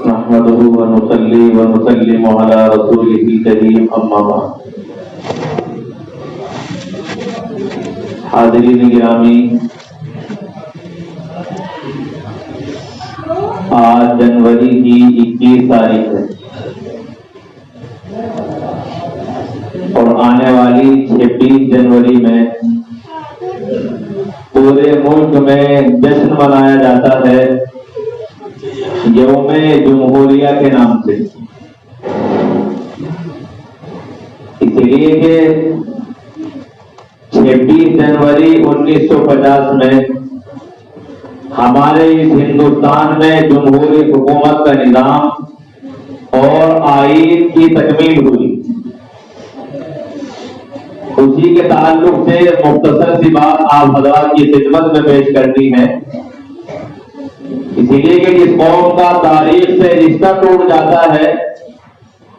نحمده ونصلي ونسلم على رسوله الكريم اما بعد. حاضرین گرامی، آج جنوری کی 21 تاریخ ہے اور آنے والی 26 جنوری میں پورے ملک میں جشن منایا جاتا ہے یوم جمہوریہ کے نام سے، اس لیے کہ 26 جنوری 1950 میں ہمارے اس ہندوستان میں جمہوری حکومت کا نظام اور آئین کی تکمیل ہوئی. اسی کے تعلق سے مختصر سی بات آپ حضرات کی خدمت میں پیش کرنی ہے، اسی لیے کہ جس قوم کا تاریخ سے رشتہ ٹوٹ جاتا ہے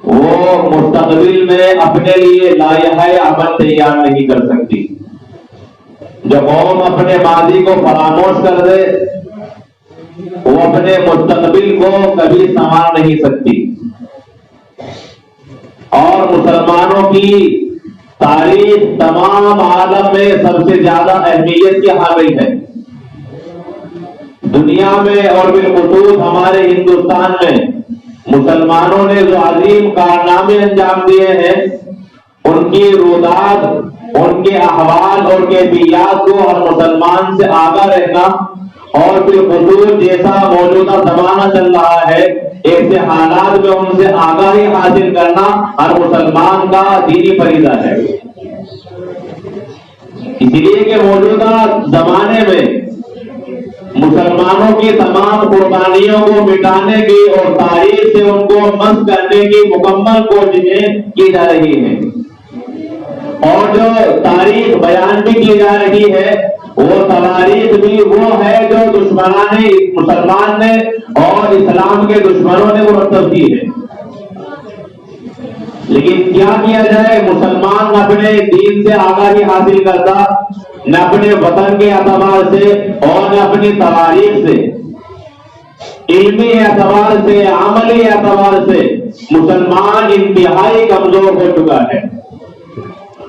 وہ مستقبل میں اپنے لیے لائحہ عمل تیار نہیں کر سکتی. جو قوم اپنے ماضی کو فراموش کر دے وہ اپنے مستقبل کو کبھی سنوار نہیں سکتی. اور مسلمانوں کی تاریخ تمام عالم میں سب سے زیادہ اہمیت کی حامل ہے. دنیا میں اور بالخصوص ہمارے ہندوستان میں مسلمانوں نے جو عظیم کارنامے انجام دیے ہیں ان کی روداد، ان کے احوال اور کیفیات کو ہر مسلمان سے آگاہ رہنا اور بالخصوص جیسا موجودہ زمانہ چل رہا ہے ایسے حالات میں ان سے آگاہی حاصل کرنا ہر مسلمان کا دینی فریضہ ہے. اس لیے کہ موجودہ زمانے میں مسلمانوں کی تمام قربانیوں کو مٹانے کی اور تاریخ سے ان کو مسخ کرنے کی مکمل کوششیں کی جا رہی ہیں، اور جو تاریخ بیان بھی کی جا رہی ہے وہ تواریخ بھی وہ ہے جو دشمنان مسلمان نے اور اسلام کے دشمنوں نے مرتب کی ہے. لیکن کیا کیا جائے، مسلمان نہ اپنے دین سے آگاہی حاصل کرتا، نہ اپنے وطن کے اعتبار سے اور نہ اپنی تواریخ سے، علمی اعتبار سے، عملی اعتبار سے مسلمان انتہائی کمزور ہو چکا ہے.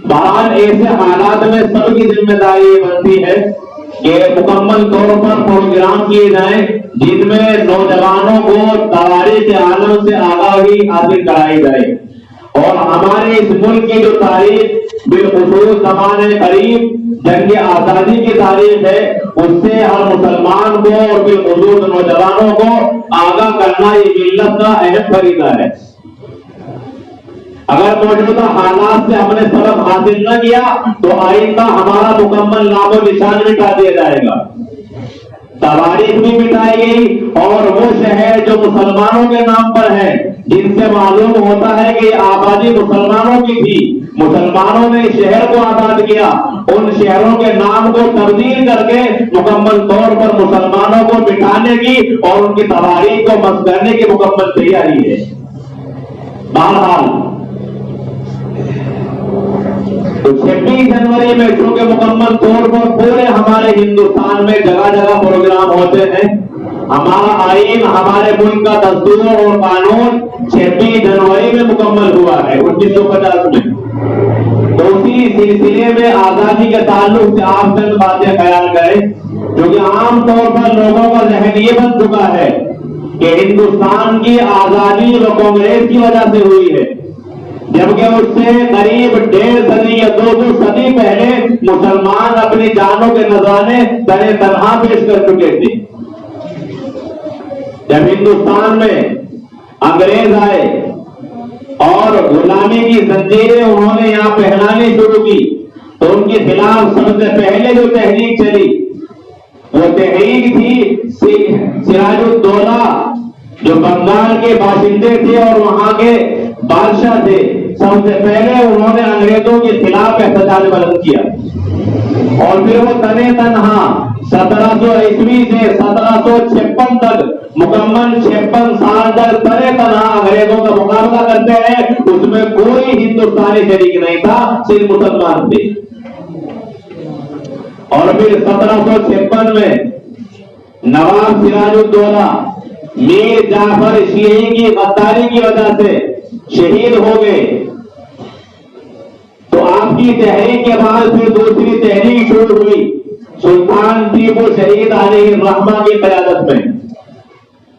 بہرحال ایسے حالات میں سب کی ذمہ داری یہ بنتی ہے کہ مکمل طور پر پروگرام کیے جائیں جن میں نوجوانوں کو تواریخ عالم سے آگاہی حاصل کرائی جائے اور ہمارے اس ملک کی جو تاریخ بالخصوص زمانے قریب جنگ آزادی کی تاریخ ہے اس سے ہر مسلمان کو اور بالخصوص نوجوانوں کو آگاہ کرنا یہ ملت کا اہم فریضہ ہے. اگر موجودہ حالات سے ہم نے سبق حاصل نہ کیا تو آئندہ ہمارا مکمل نام و نشان مٹا دیا جائے گا، تواریخ بھی مٹائے گی اور وہ شہر جو مسلمانوں کے نام پر ہے جن سے معلوم ہوتا ہے کہ آبادی مسلمانوں کی تھی، مسلمانوں نے شہر کو آباد کیا، ان شہروں کے نام کو تبدیل کر کے مکمل طور پر مسلمانوں کو مٹانے کی اور ان کی تواریخ کو مسخ کرنے کی مکمل تیاری ہے. بہرحال تو 26 جنوری میں چونکہ مکمل طور پر پورے ہمارے ہندوستان میں جگہ جگہ پروگرام ہوتے ہیں، ہمارا آئین، ہمارے ملک کا دستور اور قانون 26 جنوری میں مکمل ہوا ہے 1950 میں. تو اسی سلسلے میں آزادی کے تعلق سے آپ چند باتیں خیال کریں، کیونکہ عام طور پر لوگوں کا ذہن یہ بن چکا ہے کہ ہندوستان کی آزادی وہ کانگریس کی وجہ سے ہوئی ہے، جبکہ اس سے قریب 1.5 صدی یا 2 صدی پہلے مسلمان اپنی جانوں کے نذرانے تنے تنہا پیش کر چکے تھے. جب ہندوستان میں انگریز آئے اور غلامی کی زنجیریں انہوں نے یہاں پہنانی شروع کی تو ان کے خلاف سب سے پہلے جو تحریک چلی وہ تحریک تھی سراج الدولہ، جو بنگال کے باشندے تھے اور وہاں کے بادشاہ تھے. سب سے پہلے انہوں نے انگریزوں کے خلاف احتجاج بلند کیا اور پھر وہ تنے تنہا 1700 عیسوی سے 1756 تک مکمل 56 سال تک تنے تنہا انگریزوں کا مقابلہ کرتے ہیں. اس میں کوئی ہندوستانی شریک نہیں تھا، صرف مسلمان تھے. اور پھر 1756 میں نواب سراج الدولہ میر جعفر شیعی کی غداری کی وجہ سے شہید ہو گئے، تو آپ کی تحریک کے بعد پھر دوسری تحریک شروع ہوئی سلطان ٹیپو شہید علیہ الرحمہ کی قیادت میں۔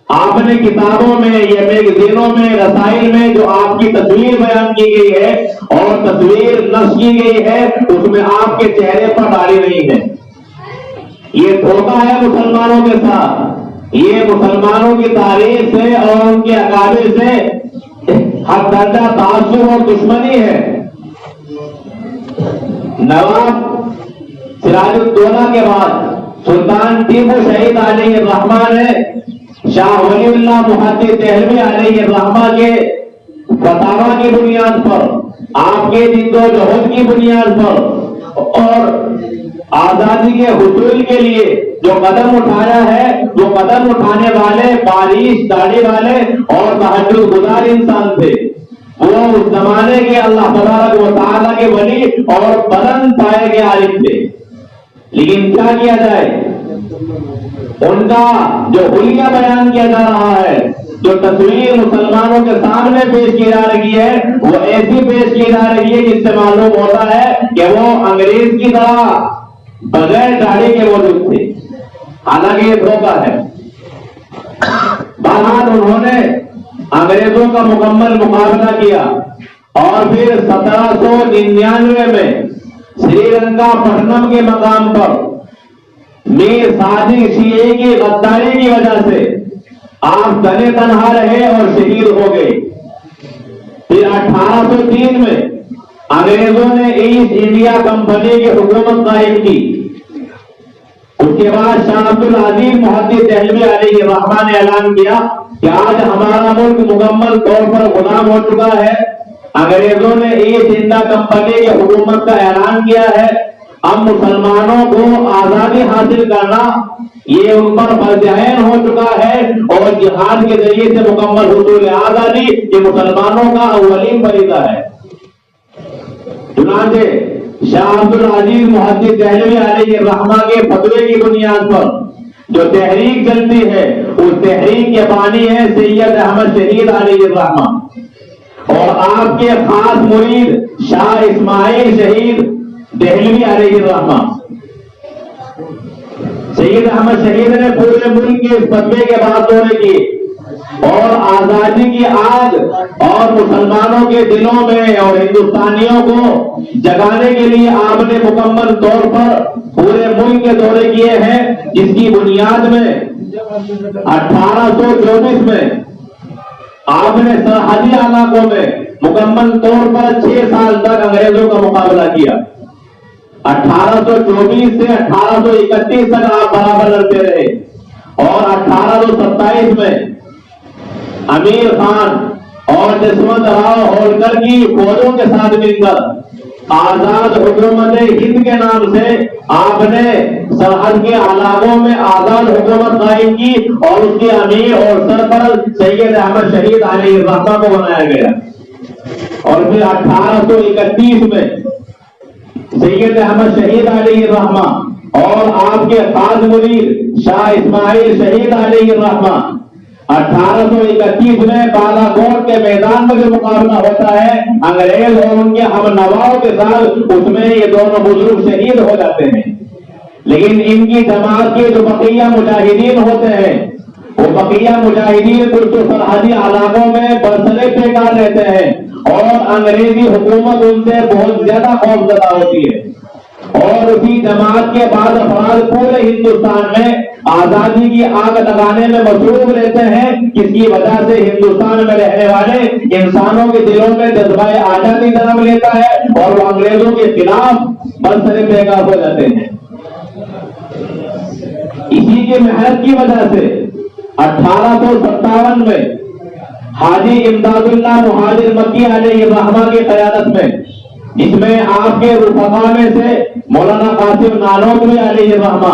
آپ نے کتابوں میں یا میگزینوں میں رسائل میں جو آپ کی تصویر بیان کی گئی ہے اور تصویر نشر کی گئی ہے اس میں آپ کے چہرے پر داڑھی نہیں ہے۔ یہ دھوکہ ہے مسلمانوں کے ساتھ، یہ مسلمانوں کی تاریخ سے اور ان کے اکابر سے حد درجہ تعصب اور دشمنی ہے۔ نواب سراج الدولہ کے بعد سلطان ٹیپو شہید علیہ الرحمہ نے شاہ ولی اللہ محدث دہلوی علیہ الرحمہ کے فتاوی کی بنیاد پر، آپ کے جد و جہد کی بنیاد پر اور آزادی کے حصول کے لیے جو قدم اٹھایا ہے، وہ قدم اٹھانے والے باریش داڑھی والے اور تہجد گزار انسان تھے۔ وہ اس زمانے کے اللہ تبارک و تعالیٰ کے ولی اور بلند پائے کے عالم تھے، لیکن کیا کیا جائے، ان کا جو حلیہ بیان کیا جا رہا ہے، جو تصویر مسلمانوں کے سامنے پیش کی جا رہی ہے، وہ ایسی پیش کی جا رہی ہے جس سے معلوم ہوتا ہے کہ وہ انگریز کی طرح بغیر داڑھی کے موجود تھے، حالانکہ یہ دھوکہ ہے۔ بہرحال انہوں نے انگریزوں کا مکمل مقابلہ کیا اور پھر 1799 میں سری لنکا پٹنم کے مقام پر میر صادق شیعی کی غداری کی وجہ سے آپ تنے تنہا رہے اور شہید ہو گئے۔ پھر 1803 میں انگریزوں نے ایسٹ انڈیا کمپنی کی حکومت قائم کی۔ اس کے بعد شاہ عبد العزیز محدث دہلوی علیہ الرحمہ نے اعلان کیا کہ آج ہمارا ملک مکمل طور پر غلام ہو چکا ہے۔ انگریزوں نے ایسٹ انڈیا کمپنی کی حکومت کا اعلان کیا ہے، اب مسلمانوں کو آزادی حاصل کرنا یہ ان پر فرض عین ہو چکا ہے اور جہاد کے ذریعے سے مکمل حصول آزادی یہ مسلمانوں کا اولین فریضہ ہے۔ چنانچہ شاہ عبد العزیز محدث دہلوی علیہ الرحمہ کے فتوے کی بنیاد پر جو تحریک چلتی ہے، اس تحریک کے بانی ہے سید احمد شہید علیہ الرحمہ اور آپ کے خاص مرید شاہ اسماعیل شہید دہلوی علیہ الرحمہ۔ سید احمد شہید نے پورے ملک کے اس فتوے کے بعد دورے کیے اور آزادی کی آگ اور مسلمانوں کے دلوں میں اور ہندوستانیوں کو جگانے کے لیے آپ نے مکمل طور پر پورے ملک کے دورے کیے ہیں، جس کی بنیاد میں 1824 میں آپ نے سرحدی علاقوں میں مکمل طور پر 6 سال تک انگریزوں کا مقابلہ کیا۔ 1824 سے 1831 تک آپ برابر لڑتے رہے اور 1827 میں امیر خان اور جسونت راؤ ہولکر کی فوجوں کے ساتھ مل کر آزاد حکومت ہند کے نام سے آپ نے سرحد کے علاقوں میں آزاد حکومت قائم کی اور اس کے امیر اور سرپرست سید احمد شہید علیہ الرحمہ کو بنایا گیا۔ اور پھر 1831 میں سید احمد شہید علیہ الرحمہ اور آپ کے خاص مرید شاہ اسماعیل شہید علیہ الرحمہ 1831 میں بالا کوٹ کے میدان میں جو مقابلہ ہوتا ہے انگریز اور ان کے ہم نواؤں کے ساتھ، اس میں یہ دونوں بزرگ شہید ہو جاتے ہیں، لیکن ان کی جماعت کے جو بقیہ مجاہدین ہوتے ہیں وہ بقیہ مجاہدین کچھ سرحدی علاقوں میں برسرے بیکار رہتے ہیں اور انگریزی حکومت ان سے بہت زیادہ خوفزدہ ہوتی ہے اور اسی جماعت کے بعد افراد پورے ہندوستان میں آزادی کی آگ لگانے میں مصروف رہتے ہیں، جس کی وجہ سے ہندوستان میں رہنے والے انسانوں کے دلوں میں جذبہ آزادی جنم لیتا ہے اور وہ انگریزوں کے خلاف برسرے بیکار ہو جاتے ہیں۔ اسی کی محنت کی وجہ سے 1857 میں حاجی امداد اللہ مہاجر مکی علیہ الرحمہ کی قیادت میں، جس میں آپ کے رفقا میں سے مولانا قاسم نانوتوی علیہ الرحمہ،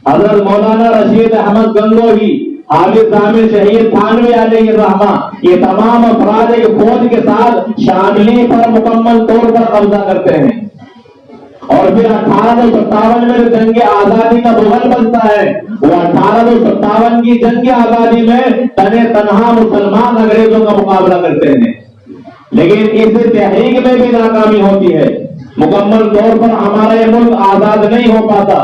حضرت مولانا رشید احمد گنگوہی، حافظ ضامن شہید تھانوی علیہ الرحمہ، یہ تمام افراد ایک فوج کے ساتھ شاملی پر مکمل طور پر قبضہ کرتے ہیں۔ اور پھر 1857 میں جنگ آزادی کا مغل بنتا ہے، وہ 1857 کی جنگ آزادی میں تنہا مسلمان انگریزوں کا مقابلہ کرتے ہیں، لیکن اس تحریک میں بھی ناکامی ہوتی ہے، مکمل طور پر ہمارا یہ ملک آزاد نہیں ہو پاتا۔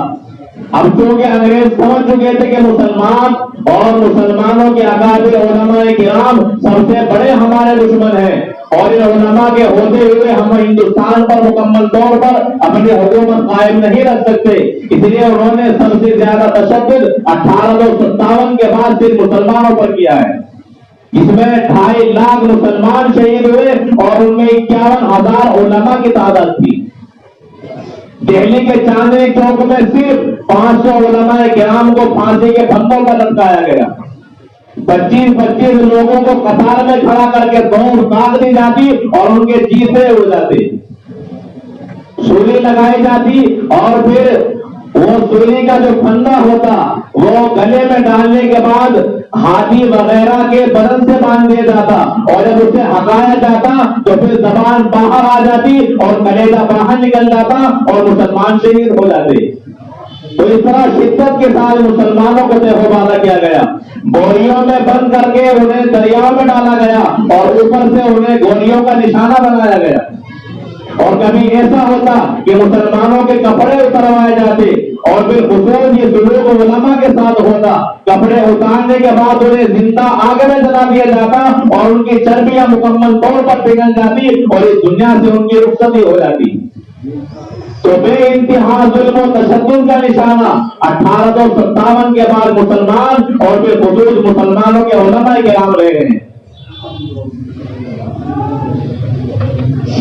اب چونکہ انگریز سمجھ چکے تھے کہ مسلمان اور مسلمانوں کے اکابر علماء کرام سب سے بڑے ہمارے دشمن ہیں، اور ان علماء کے ہوتے ہوئے ہم ہندوستان پر مکمل طور پر اپنی حکومت قائم نہیں رکھ سکتے، اس لیے انہوں نے سب سے زیادہ تشدد 1857 کے بعد صرف مسلمانوں پر کیا ہے، جس میں 2.5 لاکھ مسلمان شہید ہوئے اور ان میں 51,000 علماء کی تعداد تھی۔ دہلی کے چاندنی چوک میں صرف 500 علماء کرام کو پھانسی کے پھندوں پر لٹکایا گیا، 25 لوگوں کو قطار میں کھڑا کر کے دونوں کاٹ دی جاتی اور ان کے جیسے اڑ جاتے، سولی لگائی جاتی، اور پھر وہ سولی کا جو پھندا ہوتا وہ گلے میں ڈالنے کے بعد ہاتھی وغیرہ کے بدن سے باندھ دیا جاتا، اور جب اسے ہٹایا جاتا تو پھر زبان باہر آ جاتی اور کلیجہ باہر نکل جاتا اور مسلمان شہید ہو جاتے۔ تو اس طرح شدت کے ساتھ مسلمانوں کو دیہوبازہ کیا گیا، بوریوں میں بند کر کے انہیں دریاؤں میں ڈالا گیا اور اوپر سے انہیں گولیوں کا نشانہ بنایا گیا، اور کبھی ایسا ہوتا کہ مسلمانوں کے کپڑے اتروائے جاتے، اور پھر خصوص یہ سلوک علماء کے ساتھ ہوتا، کپڑے اتارنے کے بعد انہیں زندہ آگ میں جلا دیا جاتا اور ان کی چربیاں مکمل طور پر پگھل جاتی اور اس دنیا سے ان کی رخصتی ہو جاتی۔ تو بے انتہا ظلم و تشدد کا نشانہ 1857 کے بعد مسلمان اور پھر خصوص مسلمانوں کے علماء کرام رہے ہیں۔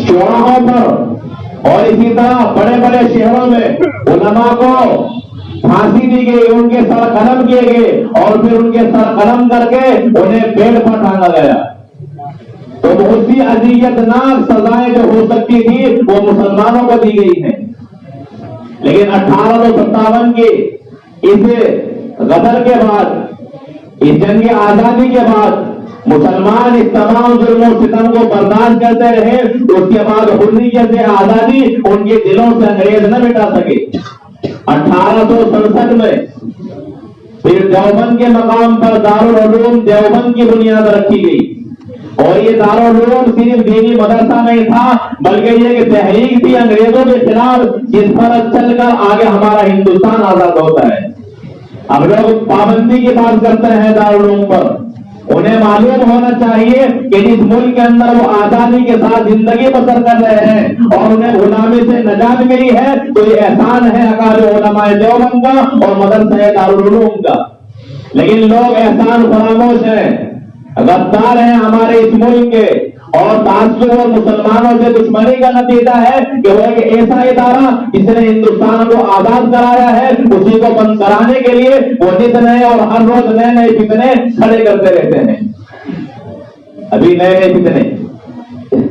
چوراہوں پر اور اسی طرح بڑے بڑے شہروں میں علماء کو پھانسی دی گئی، ان کے سر قلم کیے گئے اور پھر ان کے سر قلم کر کے انہیں پیڑ پر ٹانگا گیا۔ تو بہت سی اذیت ناک سزائیں جو ہو سکتی تھی وہ مسلمانوں کو دی گئی ہیں، لیکن 1857 کے اس غدر کے بعد، اس جنگ آزادی کے بعد مسلمان اس تمام ظلم و ستم کو برداشت کرتے رہے، اس کے بعد حریت آزادی ان کے دلوں سے انگریز نہ مٹا سکے۔ 1867 میں پھر دیوبند کے مقام پر دارالعلوم دیوبند کی بنیاد رکھی گئی، اور یہ دارالعلوم صرف دینی مدرسہ نہیں تھا بلکہ یہ ایک تحریک تھی انگریزوں کے خلاف، جس پر چل کر آگے ہمارا ہندوستان آزاد ہوتا ہے۔ اب لوگ پابندی کی بات کرتے ہیں دارالعلوم پر، انہیں معلوم ہونا چاہیے کہ جس ملک کے اندر وہ آزادی کے ساتھ زندگی بسر کر رہے ہیں اور انہیں غلامی سے نجات ملی ہے، تو یہ احسان ہے اکابر علماء دیوبند کا اور مدرسہ دارالعلوم کا، لیکن لوگ احسان فراموش ہیں، غدار ہیں ہمارے اس ملک کے، اور تعصب اور مسلمانوں سے دشمنی کا نتیجہ ہے کہ وہ ایک ایسا ادارہ جس نے ہندوستان کو آزاد کرایا ہے، اسی کو بند کرانے کے لیے وہ نت نئے اور ہر روز نئے نئے فتنے کھڑے کرتے رہتے ہیں۔ ابھی نئے نئے فتنے،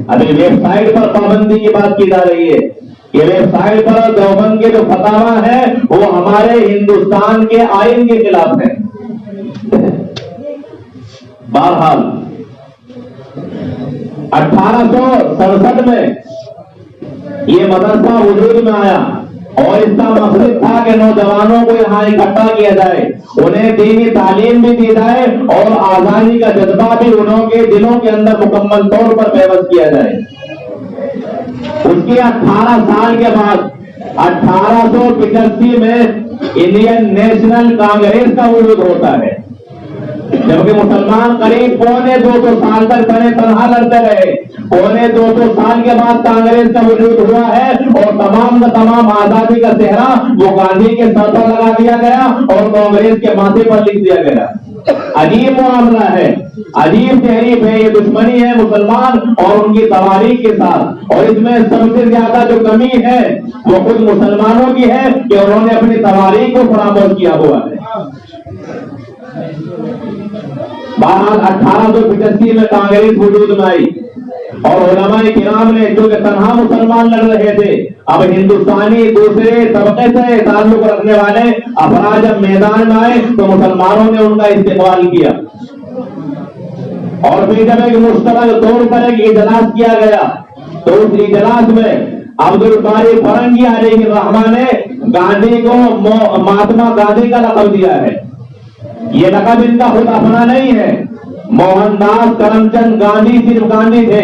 ابھی ویب سائٹ پر پابندی کی بات کی جا رہی ہے، یہ ویب سائٹ پر دیوبند کے جو فتاوا ہیں وہ ہمارے ہندوستان کے آئین کے خلاف ہیں۔ بہرحال 1867 میں یہ مدرسہ وجود میں آیا، اور اس کا مقصد تھا کہ نوجوانوں کو یہاں اکٹھا کیا جائے، انہیں دینی تعلیم بھی دی جائے اور آزادی کا جذبہ بھی انہوں کے دلوں کے اندر مکمل طور پر پیوست کیا جائے۔ اس کے 18 سال کے بعد 1885 میں انڈین نیشنل کانگریس کا وجود ہوتا ہے، جبکہ مسلمان قریب 2.25 سال تک بنے تنہا لڑتے رہے، 2.25 سال کے بعد کانگریس کا وجود ہوا ہے، اور تمام کا تمام آزادی کا صحرا وہ گاندھی کے سر پر لگا دیا گیا اور کانگریس کے ماتھے پر لکھ دیا گیا۔ عجیب معاملہ ہے، عجیب تحریف ہے، یہ دشمنی ہے مسلمان اور ان کی تواریخ کے ساتھ، اور اس میں سب سے زیادہ جو کمی ہے وہ خود مسلمانوں کی ہے کہ انہوں نے اپنی تواریخ کو فراموش کیا ہوا ہے۔ بہرحال 1885 میں کانگریس وجود میں آئی، اور علماء کرام نے جو کہ تنہا مسلمان لڑ رہے تھے، اب ہندوستانی دوسرے طبقے سے تعلق رکھنے والے افراد جب میدان میں آئے تو مسلمانوں نے ان کا استقبال کیا، اور پھر جب ایک مشترک طور پر ایک اجلاس کیا گیا تو اس اجلاس میں عبد الباری فرنگی علیہ الرحمہ نے گاندھی کو مہاتما گاندھی کا لقب دیا ہے. یہ لقب ان کا خود اپنا نہیں ہے. موہن داس کرم چند گاندھی صرف گاندھی تھے.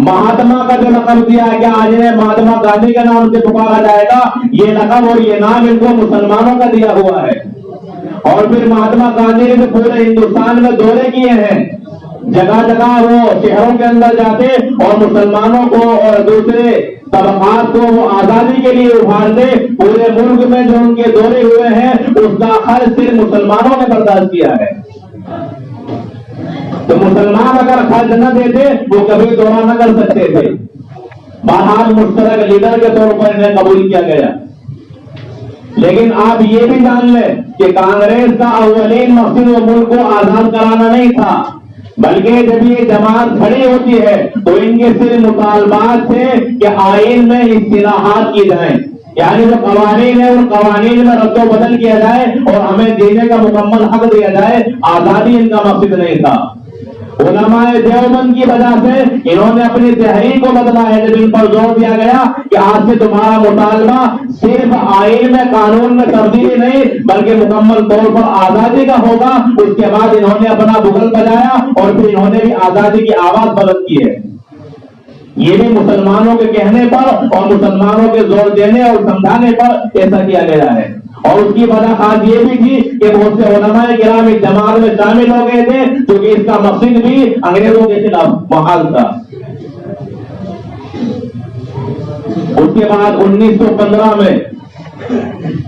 مہاتما کا جو لقب دیا ہے کہ آج انہیں مہاتما گاندھی کے نام سے پکارا جائے گا، یہ لقب اور یہ نام ان کو مسلمانوں کا دیا ہوا ہے. اور پھر مہاتما گاندھی نے پورے ہندوستان میں دورے کیے ہیں. جگہ جگہ وہ شہروں کے اندر جاتے اور مسلمانوں کو اور دوسرے طبقات کو وہ آزادی کے لیے ابھارتے. پورے ملک میں جو ان کے دورے ہوئے ہیں اس کا خرچ صرف مسلمانوں نے برداشت کیا ہے. تو مسلمان اگر خرچ نہ دیتے وہ کبھی دورہ نہ کر سکتے تھے. بہرحال مشترک لیڈر کے طور پر انہیں قبول کیا گیا. لیکن آپ یہ بھی جان لیں کہ کانگریس کا اولین مقصد وہ ملک کو آزاد کرانا نہیں تھا، بلکہ جب یہ جماعت کھڑی ہوتی ہے تو ان کے صرف مطالبات تھے کہ آئین میں اصلاحات کی جائیں، یعنی جو قوانین ہے ان قوانین میں رد و بدل کیا جائے اور ہمیں جینے کا مکمل حق دیا جائے. آزادی ان کا مقصد نہیں تھا. علماء دیوبند کی وجہ سے انہوں نے اپنی تحریک کو بدلا ہے جب ان پر زور دیا گیا کہ آج سے تمہارا مطالبہ صرف آئین میں قانون میں تبدیلی نہیں بلکہ مکمل طور پر آزادی کا ہوگا. اس کے بعد انہوں نے اپنا بغل بجایا اور پھر انہوں نے بھی آزادی کی آواز بلند کی ہے. یہ بھی مسلمانوں کے کہنے پر اور مسلمانوں کے زور دینے اور سمجھانے پر ایسا کیا گیا ہے. اور اس کی وجہ خاص یہ بھی تھی کہ بہت سے علماء کرام اس جماعت میں شامل ہو گئے تھے کیونکہ اس کا مقصد بھی انگریزوں کے خلاف محال تھا. اس کے بعد 1915 میں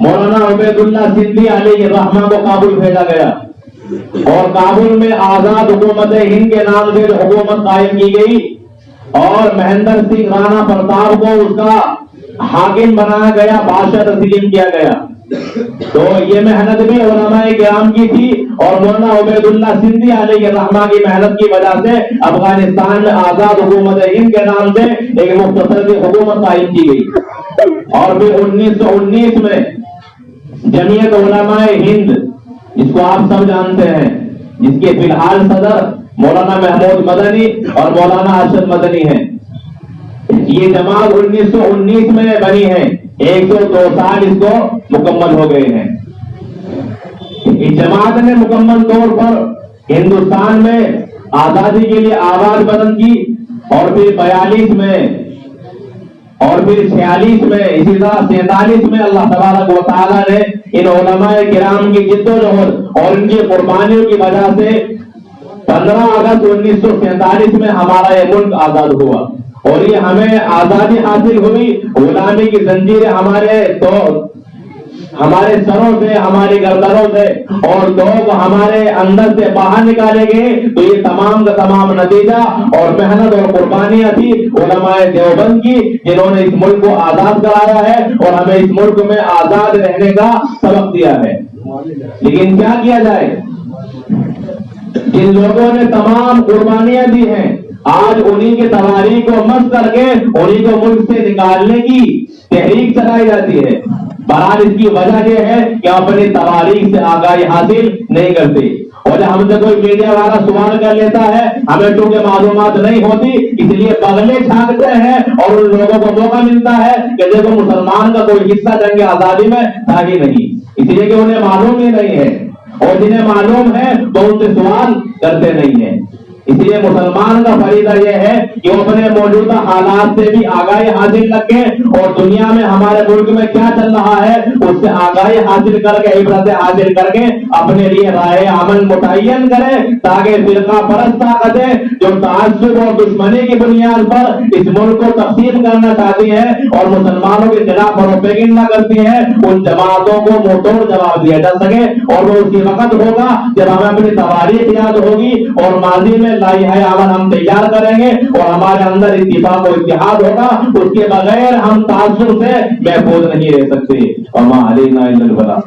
مولانا عبید اللہ سندھی علیہ الرحمہ کو کابل بھیجا گیا اور کابل میں آزاد حکومت ہند کے نام سے حکومت قائم کی گئی اور مہندر سنگھ رانا پرتاپ کو اس کا حاکم بنایا گیا، بادشاہ تسلیم کیا گیا. تو یہ محنت بھی علماء کرام کی تھی اور مولانا عبید اللہ سندھی علیہ الرحمہ کی محنت کی وجہ سے افغانستان میں آزاد حکومت ہند کے نام سے ایک مختصر سی حکومت قائم کی گئی. اور پھر 1919 میں جمعیت علماء ہند، جس کو آپ سب جانتے ہیں، جس کے فی الحال صدر مولانا محمود مدنی اور مولانا ارشد مدنی ہیں، یہ جماعت 1919 میں بنی ہے. 102 سال اس کو مکمل ہو گئے ہیں. اس جماعت نے مکمل طور پر ہندوستان میں آزادی کے لیے آواز بلند کی اور پھر 42 میں اور پھر 46 میں، اسی طرح 47 میں اللہ تبارک و تعالیٰ نے ان علماء کرام کی جد و جہد اور ان کی قربانیوں کی وجہ سے 15 اگست 1947 میں ہمارا یہ ملک آزاد ہوا. اور یہ ہمیں آزادی حاصل ہوئی غلامی کی زنجیریں ہمارے سروں سے، ہماری گردنوں سے اور لوگ ہمارے اندر سے باہر نکالے گئے. تو یہ تمام کا تمام نتیجہ اور محنت اور قربانیاں تھی علماء دیوبند کی، جنہوں نے اس ملک کو آزاد کرایا ہے اور ہمیں اس ملک میں آزاد رہنے کا سبق دیا ہے. لیکن کیا کیا جائے، جن لوگوں نے تمام قربانیاں دی ہیں آج انہی کے تواریخ کو مس کر کے انہی کو ملک سے نکالنے کی تحریک چلائی جاتی ہے. بہرحال اس کی وجہ یہ ہے کہ اپنی تواریخ سے آگاہی حاصل نہیں کرتے. اور جب ہم سے کوئی میڈیا والا سوال کر لیتا ہے، ہمیں چونکہ معلومات نہیں ہوتی اس لیے بغلے چھانکتے ہیں اور ان لوگوں کو موقع ملتا ہے کہ دیکھو مسلمان کا کوئی حصہ جنگ آزادی میں تھا ہی نہیں، اس لیے کہ انہیں معلوم ہی نہیں ہے اور جنہیں معلوم ہے تو ان سے سوال کرتے نہیں ہیں. اس لیے مسلمان کا فریضہ یہ ہے کہ وہ اپنے موجودہ حالات سے بھی آگاہی حاصل رکھے اور دنیا میں ہمارے ملک میں کیا چل رہا ہے اس سے آگاہی حاصل کر کے، عبرت حاصل کر کے اپنے لیے رائے عمل متعین کرے، تاکہ فرقہ پرست طاقتیں جو تعصب اور دشمنی کی بنیاد پر اس ملک کو تقسیم کرنا چاہتی ہیں اور مسلمانوں کے خلاف پروپیگنڈا کرتی ہیں، ان جماعتوں کو منہ توڑ جواب دیا جا سکے. اور وہ اسی وقت ہوگا جب ہمیں اپنی تواریخ یاد ہوگی اور ماضی میں لائحہ عمل ہم تیار کریں گے اور ہمارے اندر اتفاق و اتحاد ہوگا. اس کے بغیر ہم تعصب سے محفوظ نہیں رہ سکتے. وما علینا الا البلاغ.